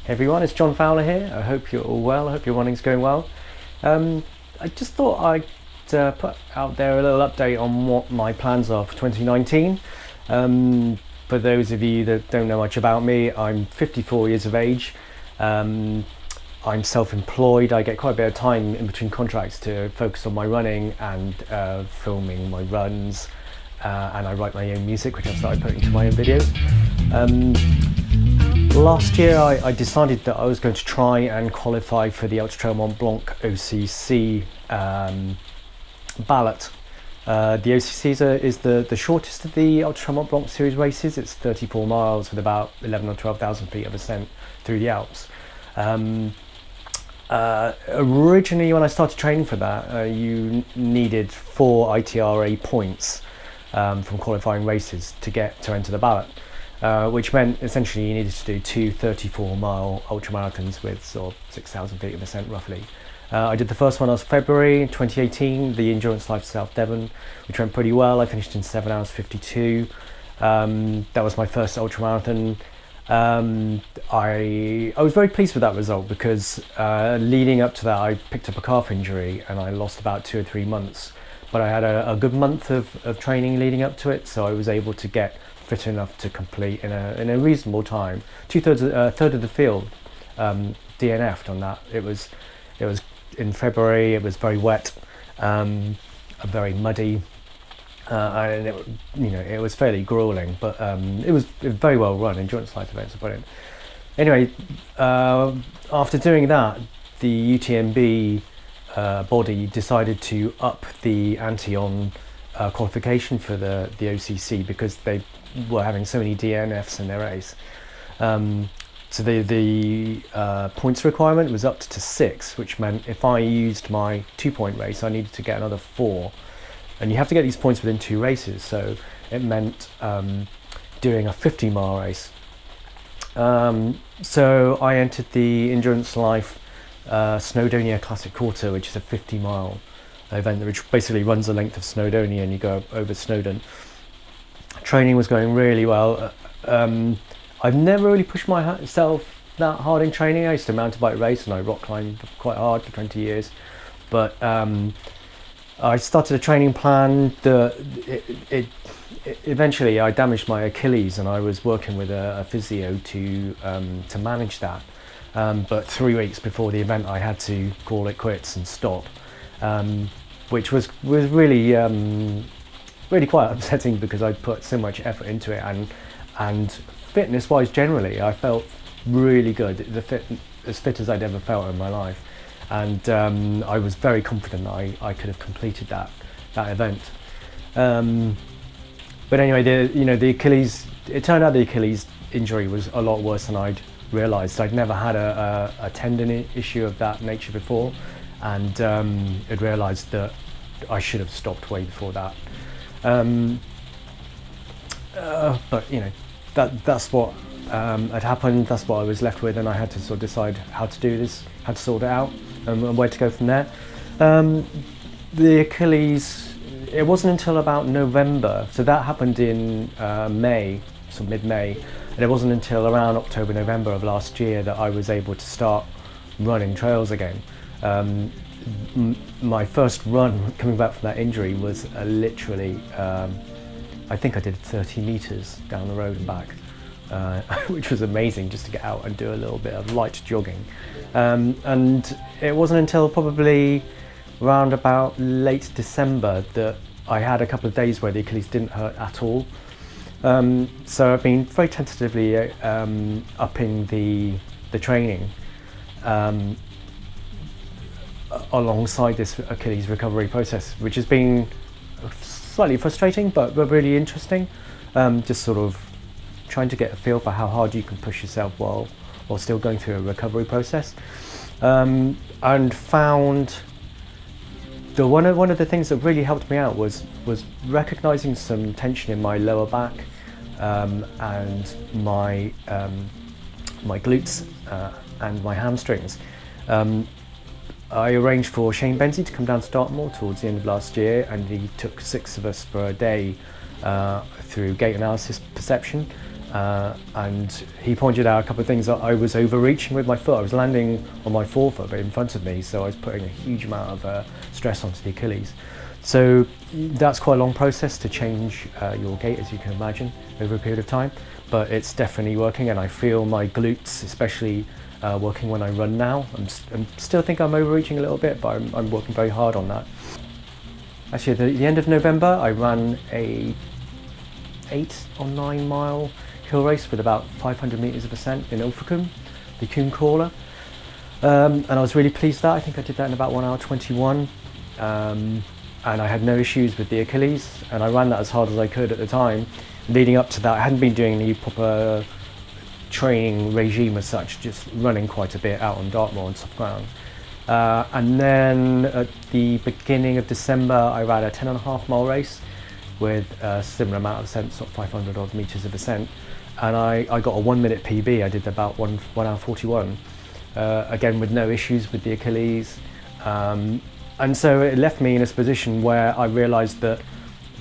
Hey everyone, it's John Fowler here. I hope you're all well. I hope your running's going well. I just thought I'd put out there a little update on what my plans are for 2019. For those of you that don't know much about me, I'm 54 years of age. I'm self-employed. I get quite a bit of time in between contracts to focus on my running and filming my runs. And I write my own music, which I've started putting to my own videos. Last year I decided that I was going to try and qualify for the Ultra Trail Mont Blanc OCC ballot. The OCC is the shortest of the Ultra Trail Mont Blanc series races. It's 34 miles with about 11 or 12,000 feet of ascent through the Alps. Originally, when I started training for that, you needed 4 ITRA points from qualifying races to enter the ballot. Which meant essentially you needed to do 2 34-mile ultramarathons with sort of 6,000 feet of ascent roughly. I did the first one last February 2018, the Endurance Life South Devon, which went pretty well. I finished in 7 hours 52. That was my first ultramarathon. I was very pleased with that result because leading up to that I picked up a calf injury and I lost about 2 or 3 months. But I had a good month of training leading up to it, so I was able to get fit enough to complete in a reasonable time. Third of the field DNF'd on that. It was in February. It was very wet, very muddy, and it was fairly grueling. But it was very well run. Endurance Life events are brilliant. Anyway, after doing that, the UTMB body decided to up the ante on qualification for the OCC because they were having so many DNFs in their race. So the points requirement was up to 6, which meant if I used my 2-point race, I needed to get another 4. And you have to get these points within 2 races, so it meant doing a 50-mile race. So I entered the Endurance Life Snowdonia Classic Quarter, which is a 50-mile event which basically runs the length of Snowdonia and you go over Snowdon. Training was going really well. I've never really pushed myself that hard in training. I used to mountain bike race and I rock climbed quite hard for 20 years. But I started a training plan that eventually I damaged my Achilles and I was working with a physio to manage that. But 3 weeks before the event I had to call it quits and stop. Which was really really quite upsetting because I put so much effort into it, and fitness wise generally I felt really good, as fit as I'd ever felt in my life, and I was very confident that I could have completed that event. But anyway, the Achilles, it turned out the Achilles injury was a lot worse than I'd realised. I'd never had a tendon issue of that nature before, and I'd realised that I should have stopped way before that. But that's what had happened. That's what I was left with, and I had to sort of decide how to do this, how to sort it out, and where to go from there. The Achilles, it wasn't until about November, so that happened in May, so mid-May, and it wasn't until around October, November of last year that I was able to start running trails again. My first run coming back from that injury was literally, I think I did 30 meters down the road and back, which was amazing just to get out and do a little bit of light jogging. And it wasn't until probably around about late December that I had a couple of days where the Achilles didn't hurt at all. So I've been very tentatively upping the training alongside this Achilles recovery process, which has been slightly frustrating but really interesting. Just sort of trying to get a feel for how hard you can push yourself while still going through a recovery process, and found that one of the things that really helped me out was recognizing some tension in my lower back and my glutes and my hamstrings. I arranged for Shane Benzie to come down to Dartmoor towards the end of last year, and he took 6 of us for a day through gait analysis perception, and he pointed out a couple of things that I was overreaching with my foot. I was landing on my forefoot but in front of me, so I was putting a huge amount of stress onto the Achilles. So that's quite a long process to change your gait, as you can imagine, over a period of time, but it's definitely working, and I feel my glutes especially working when I run now. I still think I'm overreaching a little bit, but I'm working very hard on that. Actually, at the end of November, I ran a 8 or 9 mile hill race with about 500 meters of ascent in Ilfracombe, the Coombe Crawler, and I was really pleased with that. I think I did that in about 1 hour 21, and I had no issues with the Achilles, and I ran that as hard as I could at the time. Leading up to that, I hadn't been doing any proper training regime as such, just running quite a bit out on Dartmoor and soft ground. And then at the beginning of December, I ran a 10.5 mile race with a similar amount of ascent, sort of 500 odd meters of ascent, and I got a 1 minute PB. I did about 1 hour 41, again with no issues with the Achilles, and so it left me in this position where I realized that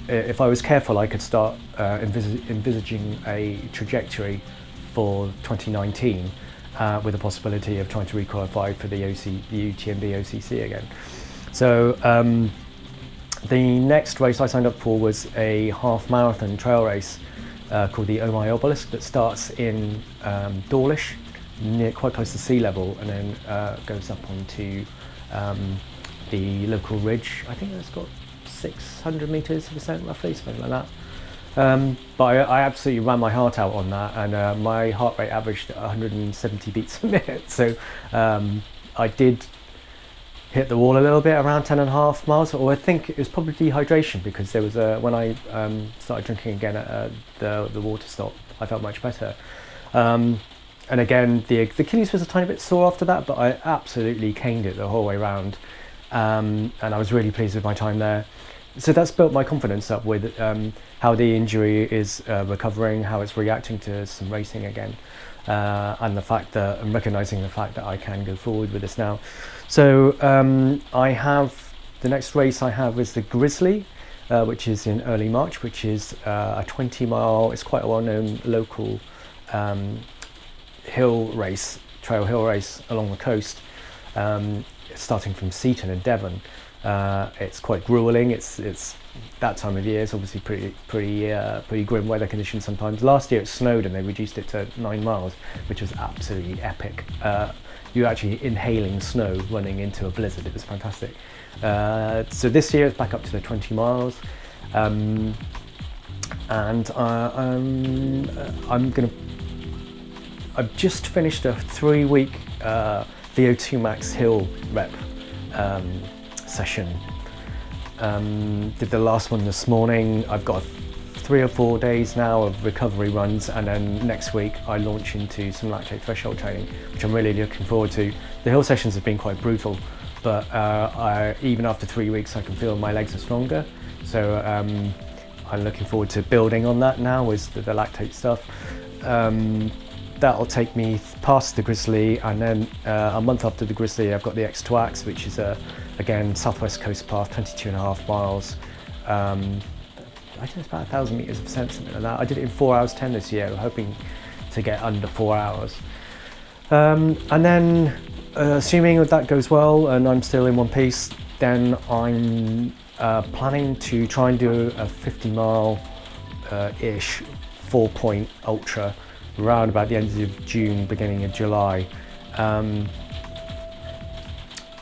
if I was careful, I could start envisaging a trajectory for 2019, with the possibility of trying to requalify for the UTMB OCC again. So the next race I signed up for was a half marathon trail race called the Oh My Obelisk, that starts in Dawlish, quite close to sea level, and then goes up onto the local ridge. I think it's got 600 meters of ascent roughly, something like that. But I absolutely ran my heart out on that, and my heart rate averaged 170 beats a minute. So I did hit the wall a little bit around 10.5 miles, or I think it was probably dehydration, because there was when I started drinking again at the water stop, I felt much better. And again, the Achilles was a tiny bit sore after that, but I absolutely caned it the whole way around, and I was really pleased with my time there. So that's built my confidence up with how the injury is recovering, how it's reacting to some racing again, and the fact that I'm recognising the fact that I can go forward with this now. So I have, the next race I have is the Grizzly, which is in early March, which is a 20 mile, it's quite a well-known local hill race, trail hill race along the coast, starting from Seaton in Devon. It's quite grueling. It's that time of year. It's obviously pretty grim weather conditions sometimes. Last year it snowed and they reduced it to 9 miles, which was absolutely epic. You're actually inhaling snow running into a blizzard. It was fantastic. So this year it's back up to the 20 miles, and I've just finished a 3-week VO2 max hill rep session. Did the last one this morning. I've got 3 or 4 days now of recovery runs, and then next week I launch into some lactate threshold training, which I'm really looking forward to. The hill sessions have been quite brutal, but even after 3 weeks I can feel my legs are stronger, so I'm looking forward to building on that now with the lactate stuff. That'll take me past the Grizzly, and then a month after the Grizzly I've got the X2Ax, which is again southwest coast path, 22.5 miles. I think it's about 1,000 meters of ascent, something like that. I did it in 4 hours 10 this year, hoping to get under 4 hours. And then assuming that goes well and I'm still in one piece, then I'm planning to try and do a 50 mile ish 4-point ultra around about the end of June, beginning of July.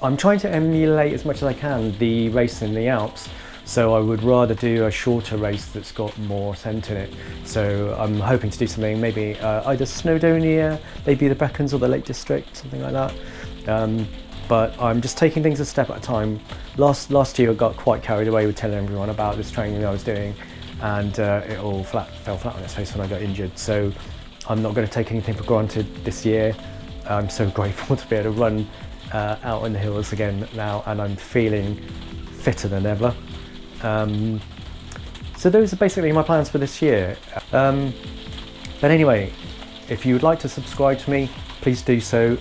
I'm trying to emulate as much as I can the race in the Alps, so I would rather do a shorter race that's got more ascent in it. So I'm hoping to do something maybe either Snowdonia, maybe the Brecons or the Lake District, something like that. But I'm just taking things a step at a time. Last year I got quite carried away with telling everyone about this training I was doing, and it all fell flat on its face when I got injured. So I'm not going to take anything for granted this year. I'm so grateful to be able to run out in the hills again now, and I'm feeling fitter than ever. So those are basically my plans for this year. But anyway, if you would like to subscribe to me, please do so.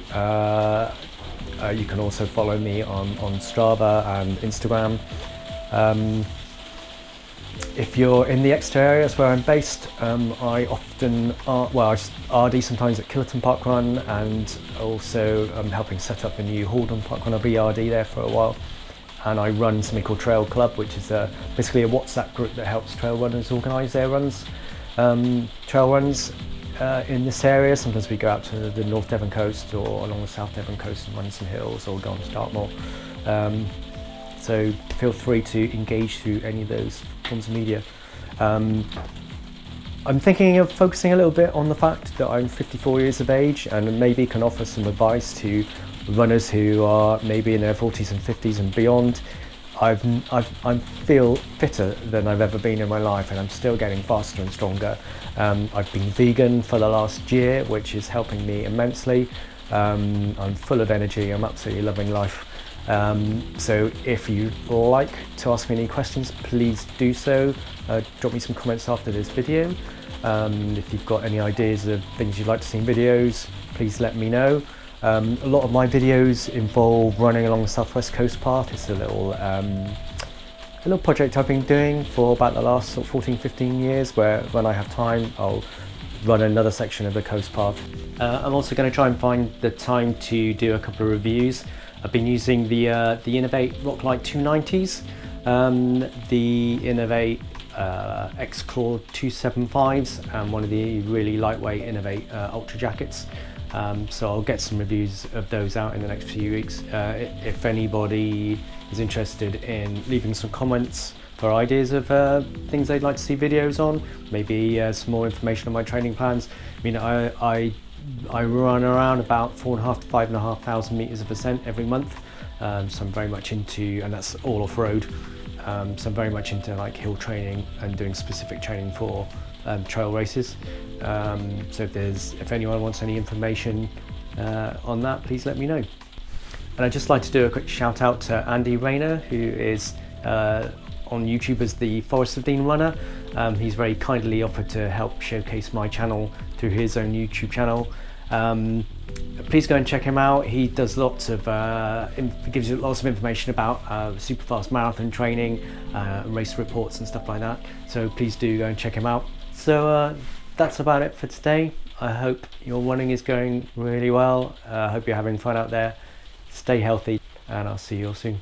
You can also follow me on Strava and Instagram. If you're in the Exeter area, that's where I'm based, I often, I RD sometimes at Killerton Park Run, and also I'm helping set up a new Haldon Park Run. I'll be RD there for a while. And I run something called Trail Club, which is basically a WhatsApp group that helps trail runners organise their runs, trail runs in this area. Sometimes we go out to the North Devon coast or along the South Devon coast and run some hills, or go on to Dartmoor. So feel free to engage through any of those forms of media. I'm thinking of focusing a little bit on the fact that I'm 54 years of age, and maybe can offer some advice to runners who are maybe in their 40s and 50s and beyond. I feel fitter than I've ever been in my life, and I'm still getting faster and stronger. I've been vegan for the last year, which is helping me immensely. I'm full of energy, I'm absolutely loving life. So if you'd like to ask me any questions, please do so. Drop me some comments after this video. If you've got any ideas of things you'd like to see in videos, please let me know. A lot of my videos involve running along the Southwest Coast Path. It's a little project I've been doing for about the last sort of 14-15 years, where when I have time I'll run another section of the coast path. I'm also going to try and find the time to do a couple of reviews. I've been using the Innovate Rocklite 290s, the Innovate X-Claw 275s, and one of the really lightweight Innovate Ultra Jackets. So I'll get some reviews of those out in the next few weeks. If anybody is interested in leaving some comments for ideas of things they'd like to see videos on, maybe some more information on my training plans. I mean, I run around about 4,500 to 5,500 meters of ascent every month, so I'm very much into, and that's all off-road. So I'm very much into like hill training and doing specific training for trail races. So if anyone wants any information on that, please let me know. And I'd just like to do a quick shout out to Andy Rayner, who is on YouTube as the Forest of Dean Runner. He's very kindly offered to help showcase my channel through his own YouTube channel. Please go and check him out. He does lots of gives you lots of information about super fast marathon training, race reports and stuff like that. So please do go and check him out. So that's about it for today. I hope your running is going really well. I hope you're having fun out there. Stay healthy, and I'll see you all soon.